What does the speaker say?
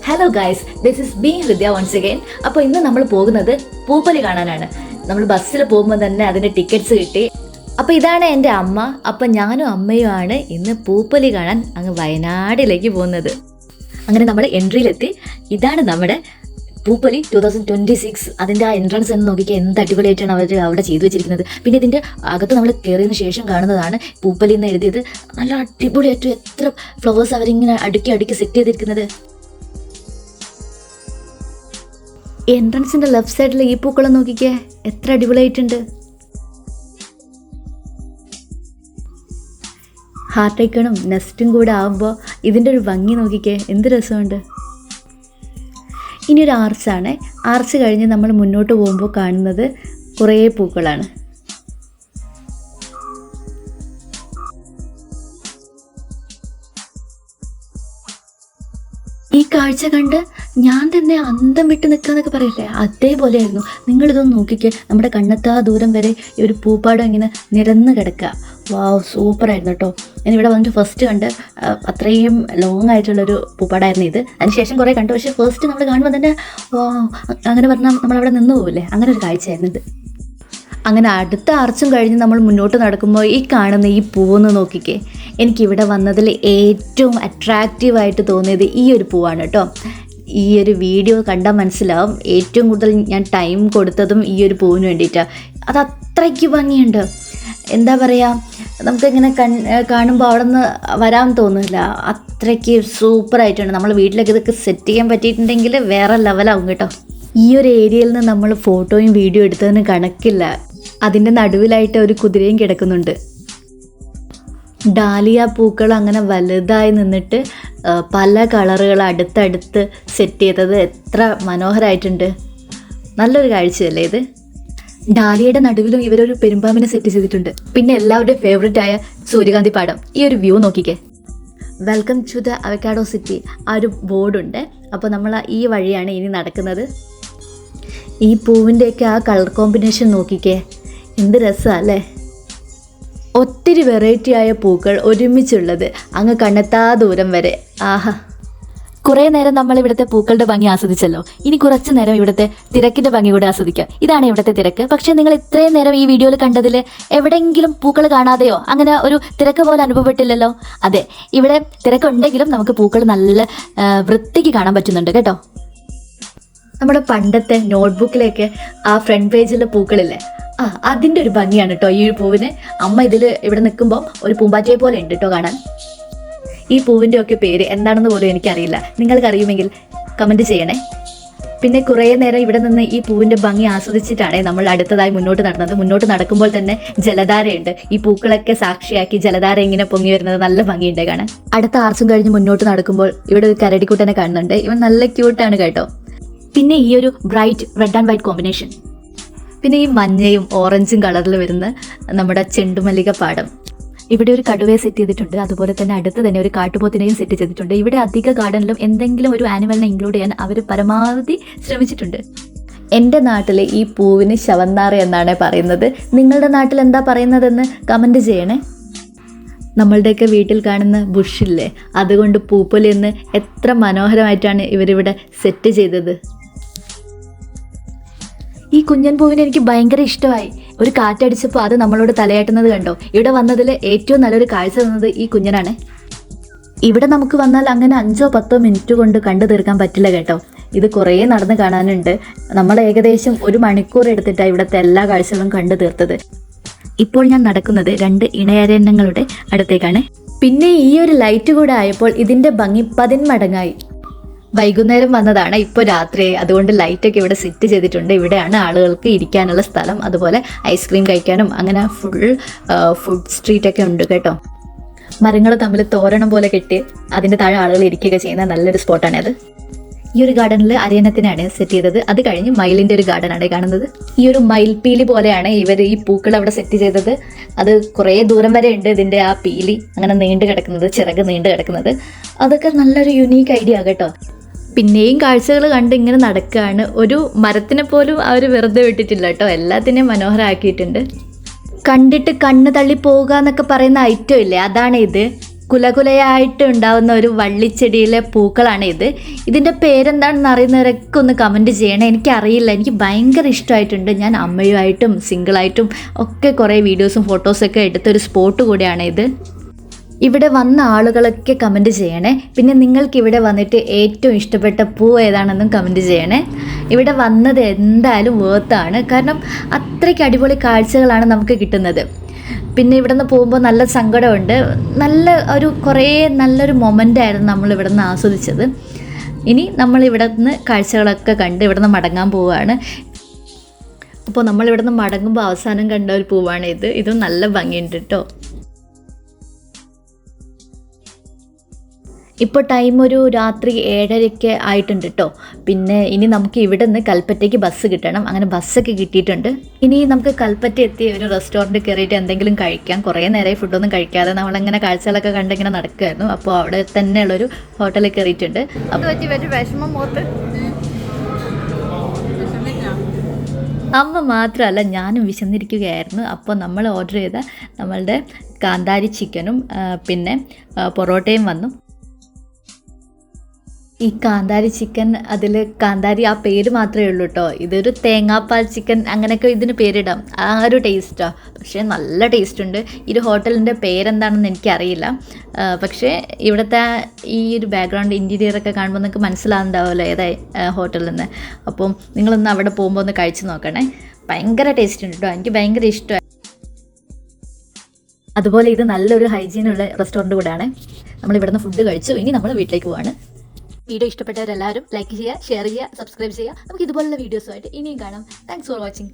Hello guys, this is B Hridya once again. അപ്പോൾ ഇന്ന് നമ്മൾ പോകുന്നത് പൂപ്പലി കാണാനാണ്. നമ്മൾ ബസ്സിൽ പോകുമ്പോൾ തന്നെ അതിൻ്റെ ടിക്കറ്റ്സ് കിട്ടി. അപ്പോൾ ഇതാണ് എൻ്റെ അമ്മ. അപ്പം ഞാനും അമ്മയുമാണ് ഇന്ന് പൂപ്പലി കാണാൻ അങ്ങ് വയനാടിലേക്ക് പോകുന്നത്. അങ്ങനെ നമ്മൾ എൻട്രിയിലെത്തി. ഇതാണ് നമ്മുടെ പൂപ്പലി 2026. അതിൻ്റെ ആ എൻട്രൻസ് എന്ന് നോക്കിയാൽ എന്ത് അടിപൊളിയായിട്ടാണ് അവർ അവിടെ ചെയ്തു വെച്ചിരിക്കുന്നത്. പിന്നെ ഇതിൻ്റെ അകത്ത് നമ്മൾ കയറിയതിന് ശേഷം കാണുന്നതാണ് പൂപ്പലി എന്ന് എഴുതിയത്. നല്ല അടിപൊളിയായിട്ട് എത്ര ഫ്ലവേഴ്സ് അവരിങ്ങനെ അടുക്കി സെറ്റ് ചെയ്തിരിക്കുന്നത്. എൻട്രൻസിൻ്റെ ലെഫ്റ്റ് സൈഡിൽ ഈ പൂക്കളം നോക്കിക്കേ, എത്ര അടിപൊളിയായിട്ടുണ്ട്. ഹാർട്ട് ഐക്കണും നെസ്റ്റും കൂടെ ആകുമ്പോൾ ഇതിൻ്റെ ഒരു ഭംഗി നോക്കിക്കേ, എന്ത് രസമുണ്ട്. ഇനിയൊരു ആർച്ചാണ്. ആർച്ച് കഴിഞ്ഞ് നമ്മൾ മുന്നോട്ട് പോകുമ്പോൾ കാണുന്നത് കുറേ പൂക്കളാണ്. ഈ കാഴ്ച കണ്ട് ഞാൻ തന്നെ അന്തം വിട്ട് നിൽക്കാന്നൊക്കെ പറയില്ലേ, അതേപോലെയായിരുന്നു. നിങ്ങളിതൊന്ന് നോക്കിക്കേ, നമ്മുടെ കണ്ണെത്താ ദൂരം വരെ ഈ ഒരു പൂപ്പാടം ഇങ്ങനെ നിരന്ന് കിടക്കുക. വാവ്, സൂപ്പറായിരുന്നു കേട്ടോ. ഞാനിവിടെ വന്നിട്ട് ഫസ്റ്റ് കണ്ട് അത്രയും ലോങ് ആയിട്ടുള്ളൊരു പൂപ്പാടായിരുന്നു ഇത്. അതിനുശേഷം കുറേ കണ്ടു, പക്ഷേ ഫസ്റ്റ് നമ്മൾ കാണുമ്പോൾ തന്നെ അങ്ങനെ പറഞ്ഞാൽ നമ്മളവിടെ നിന്ന് പോകില്ലേ, അങ്ങനെ ഒരു കാഴ്ചയായിരുന്നു ഇത്. അങ്ങനെ അടുത്ത ആർച്ചും കഴിഞ്ഞ് നമ്മൾ മുന്നോട്ട് നടക്കുമ്പോൾ ഈ കാണുന്ന ഈ പൂവെന്ന് നോക്കിക്കേ, എനിക്കിവിടെ വന്നതിൽ ഏറ്റവും അട്രാക്റ്റീവായിട്ട് തോന്നിയത് ഈ ഒരു പൂവാണ് കേട്ടോ. ഈ ഒരു വീഡിയോ കണ്ടാൽ മനസ്സിലാവും, ഏറ്റവും കൂടുതൽ ഞാൻ ടൈം കൊടുത്തതും ഈ ഒരു പൂവിന് വേണ്ടിയിട്ടാണ്. അത് അത്രയ്ക്ക് ഭംഗിയുണ്ട്. എന്താ പറയുക, നമുക്കിങ്ങനെ കാണുമ്പോൾ അവിടെ നിന്ന് വരാൻ തോന്നില്ല, അത്രയ്ക്ക് സൂപ്പറായിട്ടുണ്ട്. നമ്മൾ വീട്ടിലൊക്കെ ഇതൊക്കെ സെറ്റ് ചെയ്യാൻ പറ്റിയിട്ടുണ്ടെങ്കിൽ വേറെ ലെവലാവും കേട്ടോ. ഈ ഒരു ഏരിയയിൽ നിന്ന് നമ്മൾ ഫോട്ടോയും വീഡിയോ എടുത്തതിന് കണക്കില്ല. അതിൻ്റെ നടുവിലായിട്ട് ഒരു കുതിരയും കിടക്കുന്നുണ്ട്. ഡാലിയ പൂക്കൾ അങ്ങനെ വലുതായി നിന്നിട്ട് പല കളറുകൾ അടുത്തടുത്ത് സെറ്റ് ചെയ്തത് എത്ര മനോഹരമായിട്ടുണ്ട്. നല്ലൊരു കാഴ്ചയല്ലേ ഇത്. ഡാലിയയുടെ നടുവിലും ഇവരൊരു പെരുമ്പാമ്പിനെ സെറ്റ് ചെയ്തിട്ടുണ്ട്. പിന്നെ എല്ലാവരുടെയും ഫേവറേറ്റ് ആയ സൂര്യകാന്തി പാടം. ഈ ഒരു വ്യൂ നോക്കിക്കേ. Welcome to the avocado city ആ ഒരു ബോർഡുണ്ട്. അപ്പോൾ നമ്മൾ ഈ വഴിയാണ് ഇനി നടക്കുന്നത്. ഈ പൂവിൻ്റെയൊക്കെ ആ കളർ കോമ്പിനേഷൻ നോക്കിക്കേ, എന്ത് രസമല്ലേ. ഒത്തിരി വെറൈറ്റി ആയ പൂക്കൾ ഒരുമിച്ചുള്ളത് അങ്ങ് കണ്ണെത്താ ദൂരം വരെ. ആഹാ, കുറേ നേരം നമ്മൾ ഇവിടുത്തെ പൂക്കളുടെ ഭംഗി ആസ്വദിച്ചല്ലോ. ഇനി കുറച്ച് നേരം ഇവിടുത്തെ തിരക്കിൻ്റെ ഭംഗി കൂടെ ആസ്വദിക്കാം. ഇതാണ് ഇവിടുത്തെ തിരക്ക്. പക്ഷേ നിങ്ങൾ ഇത്രയും നേരം ഈ വീഡിയോയിൽ കണ്ടതിൽ എവിടെയെങ്കിലും പൂക്കൾ കാണാതെയോ അങ്ങനെ ഒരു തിരക്ക് പോലെ അനുഭവപ്പെട്ടില്ലല്ലോ. അതെ, ഇവിടെ തിരക്കുണ്ടെങ്കിലും നമുക്ക് പൂക്കൾ നല്ല വൃത്തിക്ക് കാണാൻ പറ്റുന്നുണ്ട് കേട്ടോ. നമ്മുടെ പണ്ടത്തെ നോട്ട്ബുക്കിലേക്ക് ആ ഫ്രണ്ട് പേജിലെ പൂക്കളില്ലേ, അതിൻ്റെ ഒരു ഭംഗിയാണ് കേട്ടോ ഈ ഒരു പൂവിന്. അമ്മ ഇവിടെ നിൽക്കുമ്പോൾ ഒരു പൂമ്പാറ്റയെ പോലെ ഉണ്ട് കേട്ടോ കാണാൻ. ഈ പൂവിൻ്റെ ഒക്കെ പേര് എന്താണെന്ന് പോലും എനിക്കറിയില്ല. നിങ്ങൾക്കറിയുമെങ്കിൽ കമൻറ്റ് ചെയ്യണേ. പിന്നെ കുറേ നേരം ഇവിടെ നിന്ന് ഈ പൂവിൻ്റെ ഭംഗി ആസ്വദിച്ചിട്ടാണ് നമ്മൾ അടുത്തതായി മുന്നോട്ട് നടന്നത്. മുന്നോട്ട് നടക്കുമ്പോൾ തന്നെ ജലധാരയുണ്ട്. ഈ പൂക്കളൊക്കെ സാക്ഷിയാക്കി ജലധാര ഇങ്ങനെ പൊങ്ങി വരുന്നത് നല്ല ഭംഗിയുണ്ട് കാണാൻ. അടുത്ത ആർച്ചും കഴിഞ്ഞ് മുന്നോട്ട് നടക്കുമ്പോൾ ഇവിടെ ഒരു കരടിക്കുട്ടനെ കാണുന്നുണ്ട്. ഇവൻ നല്ല ക്യൂട്ടാണ് കേട്ടോ. പിന്നെ ഈ ഒരു bright red and white combination. പിന്നെ ഈ മഞ്ഞയും ഓറഞ്ചും കളറിൽ വരുന്ന നമ്മുടെ ചെണ്ടുമല്ലിക പാടം. ഇവിടെ ഒരു കടുവയെ സെറ്റ് ചെയ്തിട്ടുണ്ട്. അതുപോലെ തന്നെ അടുത്ത് തന്നെ ഒരു കാട്ടുപോത്തിനെയും സെറ്റ് ചെയ്തിട്ടുണ്ട്. ഇവിടെ അധിക ഗാർഡനിലും എന്തെങ്കിലും ഒരു ആനിമലിനെ ഇൻക്ലൂഡ് ചെയ്യാൻ അവർ പരമാവധി ശ്രമിച്ചിട്ടുണ്ട്. എൻ്റെ നാട്ടിൽ ഈ പൂവിന് ശവന്നാറ എന്നാണ് പറയുന്നത്. നിങ്ങളുടെ നാട്ടിൽ എന്താ പറയുന്നതെന്ന് കമൻറ്റ് ചെയ്യണേ. നമ്മളുടെയൊക്കെ വീട്ടിൽ കാണുന്ന ബുഷില്ലേ, അതുകൊണ്ട് പൂപ്പൊലി എന്ന് എത്ര മനോഹരമായിട്ടാണ് ഇവരിവിടെ സെറ്റ് ചെയ്തത്. ഈ കുഞ്ഞൻ പൂവിനെ എനിക്ക് ഭയങ്കര ഇഷ്ടമായി. ഒരു കാറ്റടിച്ചപ്പോൾ അത് നമ്മളോട് തലയാട്ടുന്നത് കണ്ടോ. ഇവിടെ വന്നതിൽ ഏറ്റവും നല്ലൊരു കാഴ്ച തന്നത് ഈ കുഞ്ഞനാണ്. ഇവിടെ നമുക്ക് വന്നാൽ അങ്ങനെ 5-10 മിനിറ്റ് കൊണ്ട് കണ്ടു തീർക്കാൻ പറ്റില്ല കേട്ടോ. ഇത് കുറേ നടന്ന് കാണാനുണ്ട്. നമ്മൾ ഏകദേശം 1 മണിക്കൂർ എടുത്തിട്ടാണ് ഇവിടുത്തെ എല്ലാ കാഴ്ചകളും കണ്ടു തീർത്തത്. ഇപ്പോൾ ഞാൻ നടക്കുന്നത് 2 ഇണയരണ്യങ്ങളുടെ അടുത്തേക്കാണ്. പിന്നെ ഈ ഒരു ലൈറ്റ് കൂടെ ആയപ്പോൾ ഇതിൻ്റെ ഭംഗി 10 മടങ്ങായി. വൈകുന്നേരം വന്നതാണ്, ഇപ്പോൾ രാത്രിയായി. അതുകൊണ്ട് ലൈറ്റൊക്കെ ഇവിടെ സെറ്റ് ചെയ്തിട്ടുണ്ട്. ഇവിടെയാണ് ആളുകൾക്ക് ഇരിക്കാനുള്ള സ്ഥലം. അതുപോലെ ഐസ്ക്രീം കഴിക്കാനും അങ്ങനെ ഫുഡ് സ്ട്രീറ്റൊക്കെ ഉണ്ട് കേട്ടോ. മരങ്ങൾ തമ്മിൽ തോരണം പോലെ കെട്ടി അതിൻ്റെ താഴെ ആളുകൾ ഇരിക്കുകയൊക്കെ ചെയ്യുന്ന നല്ലൊരു സ്പോട്ടാണ് അത്. ഈ ഒരു ഗാർഡനിൽ അരയന്നത്തിനാണ് സെറ്റ് ചെയ്തത്. അത് കഴിഞ്ഞ് മയിലിൻ്റെ ഒരു ഗാർഡനാണ് കാണുന്നത്. ഈ ഒരു മയിൽപീലി പോലെയാണ് ഇവർ ഈ പൂക്കൾ അവിടെ സെറ്റ് ചെയ്തത്. അത് കുറേ ദൂരം വരെ ഉണ്ട് ഇതിൻ്റെ ആ പീലി അങ്ങനെ നീണ്ടു കിടക്കുന്നത്, ചിറക് നീണ്ടു കിടക്കുന്നത്. അതൊക്കെ നല്ലൊരു യുണീക്ക് ഐഡിയ കേട്ടോ. പിന്നെയും കാഴ്ചകൾ കണ്ട് ഇങ്ങനെ നടക്കുകയാണ്. ഒരു മരത്തിനെ പോലും അവർ വെറുതെ വിട്ടിട്ടില്ല കേട്ടോ. എല്ലാത്തിനെയും മനോഹരമാക്കിയിട്ടുണ്ട്. കണ്ടിട്ട് കണ്ണ് തള്ളി പോവുക എന്നൊക്കെ പറയുന്ന ഐറ്റം ഇല്ലേ, അതാണ് ഇത്. കുലകുലയായിട്ട് ഉണ്ടാവുന്ന ഒരു വള്ളിച്ചെടിയിലെ പൂക്കളാണ് ഇത്. ഇതിൻ്റെ പേരെന്താണെന്ന് അറിയുന്നവരൊക്കെ ഒന്ന് കമൻറ്റ് ചെയ്യണേ. എനിക്കറിയില്ല, എനിക്ക് ഭയങ്കര ഇഷ്ടമായിട്ടുണ്ട്. ഞാൻ അമ്മയുമായിട്ടും സിംഗിളായിട്ടും ഒക്കെ കുറേ വീഡിയോസും ഫോട്ടോസൊക്കെ എടുത്തൊരു സ്പോട്ട് കൂടിയാണ് ഇത്. ഇവിടെ വന്ന ആളുകളൊക്കെ കമൻറ്റ് ചെയ്യണേ. പിന്നെ നിങ്ങൾക്ക് ഇവിടെ വന്നിട്ട് ഏറ്റവും ഇഷ്ടപ്പെട്ട പൂ ഏതാണെന്നും കമൻറ്റ് ചെയ്യണേ. ഇവിടെ വന്നത് എന്തായാലും വേർത്താണ്, കാരണം അത്രയ്ക്ക് അടിപൊളി കാഴ്ചകളാണ് നമുക്ക് കിട്ടുന്നത്. പിന്നെ ഇവിടെ നിന്ന് പോകുമ്പോൾ നല്ല സങ്കടമുണ്ട്. നല്ലൊരു മൊമെൻ്റ് ആയിരുന്നു നമ്മളിവിടെ നിന്ന് ആസ്വദിച്ചത്. ഇനി നമ്മളിവിടെ നിന്ന് കാഴ്ചകളൊക്കെ കണ്ട് ഇവിടെ നിന്ന് മടങ്ങാൻ പോവുകയാണ്. അപ്പോൾ നമ്മളിവിടെ നിന്ന് മടങ്ങുമ്പോൾ അവസാനം കണ്ട ഒരു പൂവാണ് ഇത്. ഇതും നല്ല ഭംഗിയുണ്ട് കേട്ടോ. ഇപ്പോൾ ടൈം ഒരു രാത്രി 7:30 ആയിട്ടുണ്ട് കേട്ടോ. പിന്നെ ഇനി നമുക്ക് ഇവിടെ നിന്ന് കൽപ്പറ്റയ്ക്ക് ബസ് കിട്ടണം. അങ്ങനെ ബസ്സൊക്കെ കിട്ടിയിട്ടുണ്ട്. ഇനി നമുക്ക് കൽപ്പറ്റ എത്തി ഒരു റെസ്റ്റോറൻറ്റ് കയറിയിട്ട് എന്തെങ്കിലും കഴിക്കാം. കുറേ നേരമായി ഫുഡൊന്നും കഴിക്കാതെ നമ്മളിങ്ങനെ കാഴ്ചകളൊക്കെ കണ്ടിങ്ങനെ നടക്കുമായിരുന്നു. അപ്പോൾ അവിടെ തന്നെയുള്ളൊരു ഹോട്ടലിൽ കയറിയിട്ടുണ്ട്. അപ്പോൾ പറ്റി വിഷമം മൂത്ത് അമ്മ മാത്രമല്ല ഞാനും വിശന്നിരിക്കുകയായിരുന്നു. അപ്പോൾ നമ്മൾ ഓർഡർ ചെയ്ത നമ്മളുടെ കാന്താരി ചിക്കനും പിന്നെ പൊറോട്ടയും വന്നു. ഈ കാന്താരി ചിക്കൻ, അതിൽ കാന്താരി ആ പേര് മാത്രമേ ഉള്ളൂ കേട്ടോ. ഇതൊരു തേങ്ങാപ്പാൽ ചിക്കൻ അങ്ങനെയൊക്കെ ഇതിന് പേരിടാം. ആ ഒരു ടേസ്റ്റാണ്, പക്ഷേ നല്ല ടേസ്റ്റ് ഉണ്ട്. ഈ ഒരു ഹോട്ടലിൻ്റെ പേരെന്താണെന്ന് എനിക്കറിയില്ല. പക്ഷേ ഇവിടുത്തെ ഈ ഒരു ബാക്ക്ഗ്രൗണ്ട് ഇൻറ്റീരിയറൊക്കെ കാണുമ്പോൾ നിങ്ങൾക്ക് മനസ്സിലാവുന്നുണ്ടാവുമല്ലോ ഏതാ ഹോട്ടലിൽ നിന്ന്. അപ്പം നിങ്ങളൊന്ന് അവിടെ പോകുമ്പോൾ ഒന്ന് കഴിച്ച് നോക്കണേ. ഭയങ്കര ടേസ്റ്റ് ഉണ്ട് കേട്ടോ, എനിക്ക് ഭയങ്കര ഇഷ്ടമായി. അതുപോലെ ഇത് നല്ലൊരു ഹൈജീനുള്ള റെസ്റ്റോറൻറ്റ് കൂടെയാണ്. നമ്മൾ ഇവിടുന്ന് ഫുഡ് കഴിച്ചു. ഇനി നമ്മൾ വീട്ടിലേക്ക് പോവാണ്. വീഡിയോ ഇഷ്ടപ്പെട്ടവരെല്ലാവരും ലൈക്ക് ചെയ്യുക, ഷെയർ ചെയ്യുക, സബ്സ്ക്രൈബ് ചെയ്യുക. നമുക്ക് ഇതുപോലുള്ള വീഡിയോസുമായിട്ട് ഇനിയും കാണാം. Thanks for watching.